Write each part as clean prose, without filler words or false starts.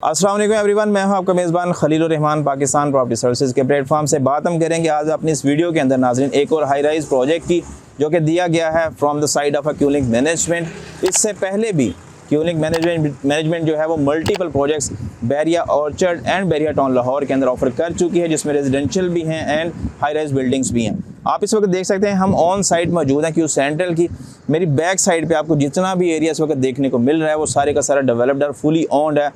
अस्सलाम वालेकुम एवरीवन, मैं हूं आपका मेज़बान खलीलुर रहमान। पाकिस्तान प्रॉपर्टी सर्विसेज के प्लेटफॉर्म से बात हम करेंगे आज अपनी इस वीडियो के अंदर नाज़रीन एक और हाई राइज प्रोजेक्ट की, जो कि दिया गया है from the side of Cueling management. इससे पहले भी क्यूलिंग मैनेजमेंट जो है वो multiple projects Bahria Orchard and Bahria Town Lahore के अंदर ऑफर कर चुकी है, जिसमें रेजिडेंशियल भी हैं एंड हाई राइज बिल्डिंग्स भी हैं। आप इस वक्त देख सकते हैं हम ऑन साइट मौजूद हैं क्यू सेंट्रल की। मेरी बैक साइड पे आपको जितना भी एरिया इस वक्त देखने को मिल रहा है वो सारे का सारा डेवलप्ड और फुली ओन्ड है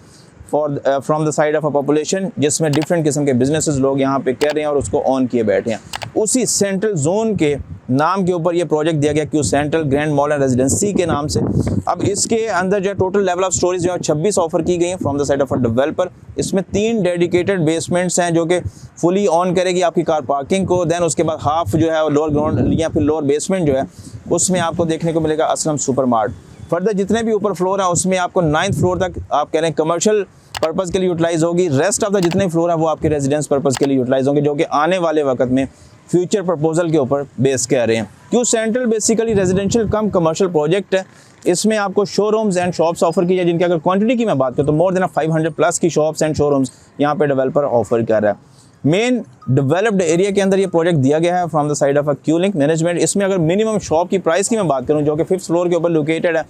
from the side of a population, जिसमें डिफरेंट किस्म के बिजनेसेस लोग यहाँ पे कर रहे हैं और उसको ऑन किए बैठे हैं। उसी सेंट्रल जोन के नाम के ऊपर ये प्रोजेक्ट दिया गया Q central grand mall and residency के नाम से। अब इसके अंदर जो है टोटल लेवल ऑफ स्टोरेज जो है 26 ऑफर की गई हैं from the side of a developer. इसमें 3 डेडिकेटेड बेसमेंट्स हैं जो कि फुली ऑन करेगी आपकी कार पार्किंग को। देन उसके बाद हाफ जो है लोअर ग्राउंड या फिर लोअर बेसमेंट जो है उसमें आपको देखने को मिलेगा असलम सुपर मार्ट। फर्दर जितने भी ऊपर फ्लोर है उसमें आपको 9th फ्लोर तक आप कह रहे हैं कमर्शियल पर्पज़ के लिए यूटिलाइज होगी। रेस्ट ऑफ द जितने फ्लोर है वो आपके रेजिडेंस पर्पज़ के लिए यूटिलाइज होंगे, जो कि आने वाले वक्त में फ्यूचर प्रपोजल के ऊपर बेस कर रहे हैं। क्यू सेंट्रल बेसिकली रेजिडेंशियल कम कमर्शियल प्रोजेक्ट है। इसमें आपको शोरूम्स एंड शॉप्स ऑफर की जाए, जिनकी अगर क्वांटिटी की मैं बात करूँ तो मोर देन 500 प्लस की शॉप्स एंड शोरूम्स यहाँ पे डेवलपर ऑफर कर रहा है। मेन डेवलप्ड एरिया के अंदर ये प्रोजेक्ट दिया गया है from the side of Cueling management. इसमें अगर मिनिमम शॉप की प्राइस की मैं बात करूँ जो कि 5th फ्लोर के ऊपर लोकेटेड है,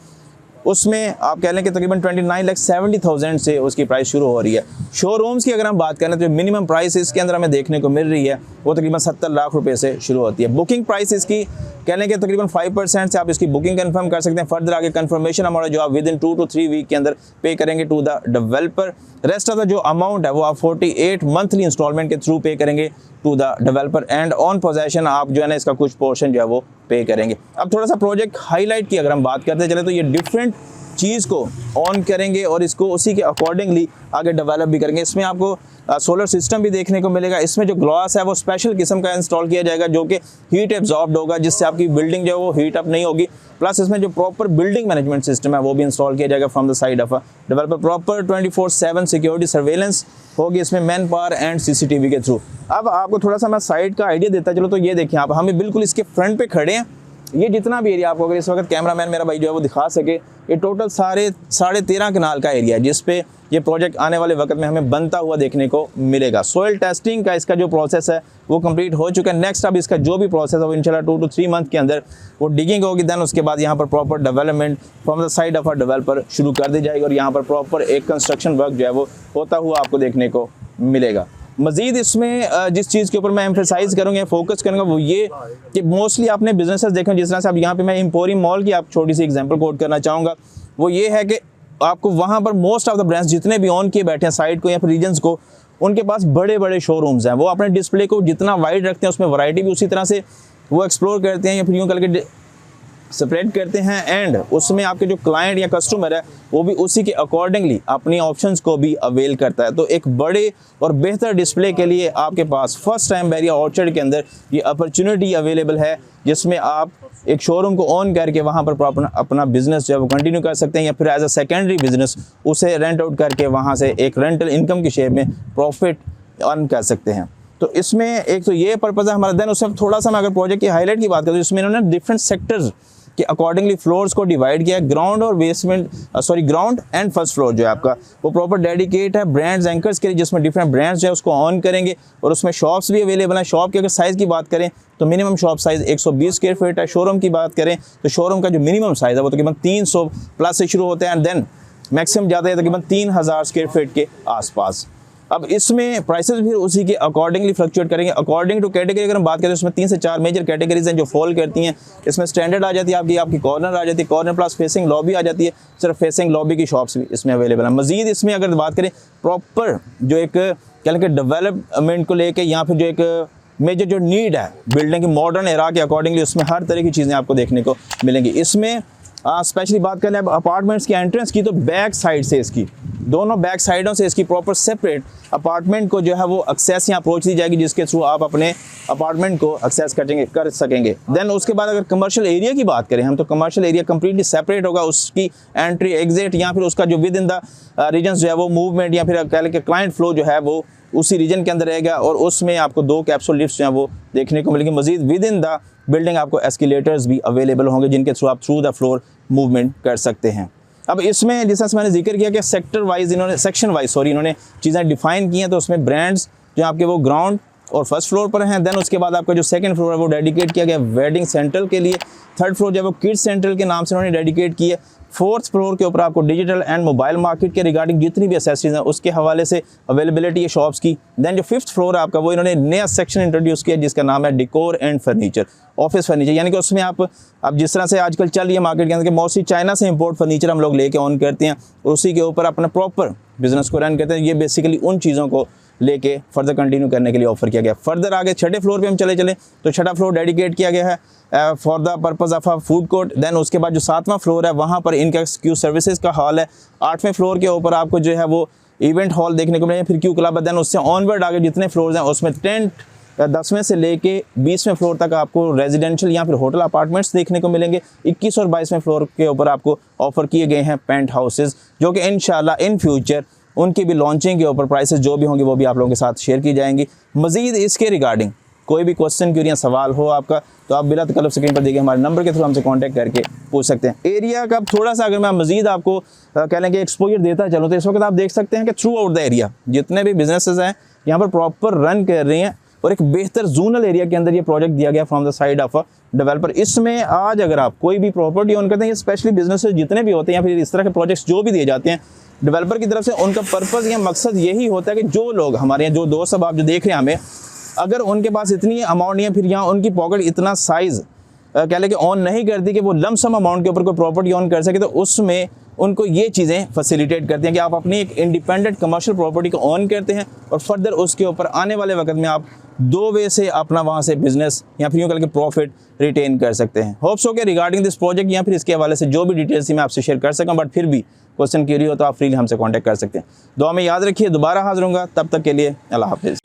उसमें आप कह लें कि तकरीबन 29,70,000 से उसकी प्राइस शुरू हो रही है। शोरूम्स की अगर हम बात करें तो मिनिमम प्राइस इसके अंदर हमें देखने को मिल रही है वो तकरीबन 70 लाख रुपए से शुरू होती है। बुकिंग प्राइस इसकी कह लें कि तकरीबन 5% से आप इसकी बुकिंग कंफर्म कर सकते हैं। फर्दर आगे कंफर्मेशन हमारा जो आप विद इन 2 to 3 वीक के अंदर पे करेंगे to the developer. Rest of the जो अमाउंट है वो आप 48 मंथली इंस्टॉलमेंट के थ्रू पे करेंगे to the developer and on possession आप जो है ना इसका कुछ पोर्शन जो है वो पे करेंगे। अब थोड़ा सा प्रोजेक्ट हाईलाइट की अगर हम बात करते चले तो ये डिफरेंट चीज़ को ऑन करेंगे और इसको उसी के अकॉर्डिंगली आगे डेवलप भी करेंगे। इसमें आपको सोलर सिस्टम भी देखने को मिलेगा। इसमें जो ग्लास है वो स्पेशल किस्म का इंस्टॉल किया जाएगा जो कि हीट एब्जॉर्ब्ड होगा, जिससे आपकी बिल्डिंग जो है वो हीट अप नहीं होगी। प्लस इसमें जो प्रॉपर बिल्डिंग मैनेजमेंट सिस्टम है वो भी इंस्टॉल किया जाएगा from the side of developer. Proper 24/7 security surveillance होगी इसमें मैन पावर एंड CCTV के थ्रू। अब आपको थोड़ा सा मैं साइड का आइडिया देता चलो तो ये देखिए आप, हमें बिल्कुल इसके फ्रंट पे खड़े हैं। ये जितना भी एरिया आपको अगर इस वक्त कैमरामैन मेरा भाई जो है वो दिखा सके, ये टोटल 13.5 कनाल का एरिया है जिस पे ये प्रोजेक्ट आने वाले वक्त में हमें बनता हुआ देखने को मिलेगा। सॉइल टेस्टिंग का इसका जो प्रोसेस है वो कंप्लीट हो चुका है। नेक्स्ट अब इसका जो भी प्रोसेस है वो इंशाल्लाह 2 to 3 मंथ के अंदर वो डिगिंग होगी। देन उसके बाद यहाँ पर proper development from the side of a developer शुरू कर दी जाएगी और यहाँ पर प्रॉपर एक कंस्ट्रक्शन वर्क जो है वो होता हुआ आपको देखने को मिलेगा। मज़ीद इसमें जिस चीज़ के ऊपर मैं एम्फेसाइज करूँगा, फोकस करूँगा वो ये कि मोस्टली आपने बिजनेसेस देखें, जिस तरह से अब यहाँ पे मैं एम्पोरियम मॉल की आप छोटी सी एग्जांपल कोट करना चाहूँगा, वो ये है कि आपको वहाँ पर मोस्ट ऑफ द ब्रांड्स जितने भी ऑन किए बैठे हैं साइट को या फिर रीजन्स को, उनके पास बड़े बड़े शोरूम्स हैं। वो अपने डिस्प्ले को जितना वाइड रखते हैं उसमें वैरायटी भी उसी तरह से वो एक्सप्लोर करते हैं या फिर यूँ करके स्प्रेड करते हैं एंड उसमें आपके जो क्लाइंट या कस्टमर है वो भी उसी के अकॉर्डिंगली अपनी ऑप्शंस को भी अवेल करता है। तो एक बड़े और बेहतर डिस्प्ले के लिए आपके पास फर्स्ट टाइम बैरिया ऑर्चर्ड के अंदर ये अपॉर्चुनिटी अवेलेबल है, जिसमें आप एक शोरूम को ऑन करके वहाँ पर अपना बिजनेस जो है वो कंटिन्यू कर सकते हैं या फिर एज अ सेकेंडरी बिजनेस उसे रेंट आउट करके वहाँ से एक रेंटल इनकम की शेप में प्रॉफिट अर्न कर सकते हैं। तो इसमें एक तो ये पर्पज़ है हमारा। देन उससे थोड़ा सा मैं अगर प्रोजेक्ट की हाईलाइट की बात करूँ तो इसमें इन्होंने डिफरेंट सेक्टर्स कि अकॉर्डिंगली फ्लोर्स को डिवाइड किया है। ग्राउंड और basement ground and first floor जो है आपका वो प्रॉपर डेडिकेट है ब्रांड्स एंकर्स के लिए, जिसमें डिफरेंट ब्रांड्स जो है उसको ऑन करेंगे और उसमें शॉप्स भी अवेलेबल हैं। शॉप की अगर साइज़ की बात करें तो minimum shop size 120 square feet है। शोरूम की बात करें तो शोरूम का जो मिनिमम साइज़ है वो तकरीबन 300 प्लस से शुरू होते हैं एंड देन मैक्सिमम ज़्यादा है तकरीबन 3000 स्क्वायर फीट के आसपास। अब इसमें प्राइसेस भी उसी के अकॉर्डिंगली फ्लक्चुएट करेंगे अकॉर्डिंग टू कैटेगरी। अगर हम बात करें तो इसमें 3 से 4 मेजर कैटेगरीज हैं जो फॉल करती हैं। इसमें स्टैंडर्ड आ जाती है, आपकी कॉर्नर आ जाती है, कॉर्नर प्लस फेसिंग लॉबी आ जाती है। सिर्फ फेसिंग लॉबी की शॉप्स भी इसमें अवेलेबल है। मजीद इसमें अगर बात करें प्रॉपर जो एक कह लें कि डेवलपमेंट को लेके या फिर जो एक मेजर जो नीड है बिल्डिंग की मॉडर्न एरा के अकॉर्डिंगली उसमें हर तरह की चीज़ें आपको देखने को मिलेंगी। इसमें स्पेशली बात करें अब अपार्टमेंट्स की एंट्रेंस की तो बैक साइड से इसकी दोनों बैक साइडों से इसकी प्रॉपर सेपरेट अपार्टमेंट को जो है वो एक्सेस या अप्रोच दी जाएगी, जिसके थ्रू आप अपने अपार्टमेंट को एक्सेस कर सकेंगे। देन उसके बाद अगर कमर्शियल एरिया की बात करें हम तो कमर्शियल एरिया कम्प्लीटली सेपरेट होगा। उसकी एंट्री एग्जिट या फिर उसका जो विद इन द रीजन जो है वो मूवमेंट या फिर कह लें कि क्लाइंट फ्लो जो है वो उसी रीजन के अंदर रहेगा और उसमें आपको 2 कैप्सूल लिफ्ट्स जो हैं वो देखने को मिलेंगे। मजीद विद इन द बिल्डिंग आपको एस्केलेटर्स भी अवेलेबल होंगे जिनके थ्रू आप थ्रू द फ्लोर मूवमेंट कर सकते हैं। अब इसमें जैसा मैंने जिक्र किया कि सेक्टर वाइज इन्होंने सेक्शन वाइज इन्होंने चीज़ें डिफाइन की हैं। तो उसमें ब्रांड्स जो आपके वो ग्राउंड और फर्स्ट फ्लोर पर हैं। देन उसके बाद आपका जो सेकंड फ्लोर है वो डेडिकेट किया गया वेडिंग सेंटर के लिए। थर्ड फ्लोर जो है वो किड्स सेंटर के नाम से उन्होंने डेडिकेट किया। फोर्थ फ्लोर के ऊपर आपको डिजिटल एंड मोबाइल मार्केट के रिगार्डिंग जितनी भी एसेसरीज हैं उसके हवाले से अवेलेबिलिटी है शॉप्स की। देन जो फिफ्थ फ्लोर है आपका वो इन्होंने नया सेक्शन इंट्रोड्यूस किया जिसका नाम है decor and furniture, office furniture. यानी कि उसमें आप अब जिस तरह से आजकल चल रही है मार्केट के अंदर कि मोस्टली चाइना से इंपोर्ट फर्नीचर हम लोग लेके ऑन करते हैं, उसी के ऊपर अपना प्रॉपर बिजनेस को रन करते हैं। ये बेसिकली उन चीज़ों को लेके फर्दर कंटिन्यू करने के लिए ऑफर किया गया। फर्दर आगे छठे फ्लोर पे हम चले तो छठा फ्लोर डेडिकेट किया गया है for the purpose of a food court. Then उसके बाद जो सातवां फ्लोर है वहाँ पर इनका क्यू सर्विसेज का हॉल है। आठवें फ्लोर के ऊपर आपको जो है वो इवेंट हॉल देखने को मिलेगा, फिर क्यू क्लब है। देन उससे ऑनवर्ड आगे जितने फ्लोर्स हैं उसमें टेंट 10वें से लेके 20वें फ्लोर तक आपको रेजिडेंशियल या फिर होटल अपार्टमेंट्स देखने को मिलेंगे। 21 और 22वें फ्लोर के ऊपर आपको ऑफर किए गए हैं पेंट हाउसेज, जो कि इंशाल्लाह इन फ्यूचर उनकी भी लॉन्चिंग के ऊपर प्राइसेस जो भी होंगे वो भी आप लोगों के साथ शेयर की जाएंगी। मज़ीद इसके रिगार्डिंग कोई भी क्वेश्चन क्वेरी या सवाल हो आपका तो आप बिला तकल्लुफ़ स्क्रीन पर देखिए हमारे नंबर के थ्रू हमसे कांटेक्ट करके पूछ सकते हैं। एरिया का थोड़ा सा अगर मैं मज़ीद आपको कह लें कि एक्सपोजर देता चलूँ तो इस वक्त आप देख सकते हैं कि थ्रू आउट द एरिया जितने भी बिजनेसेस हैं यहाँ पर प्रॉपर रन कर रही हैं और एक बेहतर जोनल एरिया के अंदर ये प्रोजेक्ट दिया गया from the side of a developer. इसमें आज अगर आप कोई भी प्रॉपर्टी ऑन करते हैं, स्पेशली बिजनेसेस जितने भी होते हैं या फिर इस तरह के प्रोजेक्ट्स जो भी दिए जाते हैं डेवलपर की तरफ से, उनका पर्पज़ या मकसद यही होता है कि जो लोग हमारे यहाँ जो दोस्त अब आप जो देख रहे हैं हमें, अगर उनके पास इतनी अमाउंट नहीं है, फिर यहाँ उनकी पॉकेट इतना साइज़ कह लें कि ऑन नहीं करती कि वो लमसम अमाउंट के ऊपर कोई प्रॉपर्टी ऑन कर सके, तो उसमें उनको ये चीज़ें फैसिलिटेट करती हैं कि आप अपनी एक इंडिपेंडेंट कमर्शियल प्रॉपर्टी को ऑन करते हैं और फर्दर उसके ऊपर आने वाले वक्त में आप 2 वे से अपना वहाँ से बिजनेस या फिर यूँ करके प्रॉफिट रिटेन कर सकते हैं। होप्स हो के रिगार्डिंग दिस प्रोजेक्ट या फिर इसके हवाले से जो भी डिटेल्स मैं आपसे शेयर कर सकूँ, बट फिर भी क्वेश्चन क्यूरी हो तो आप फ्रीली हमसे कॉन्टैक्ट कर सकते हैं। दुआ में याद रखिए, दोबारा हाजिर होऊंगा, तब तक के लिए अल्लाह हाफिज़।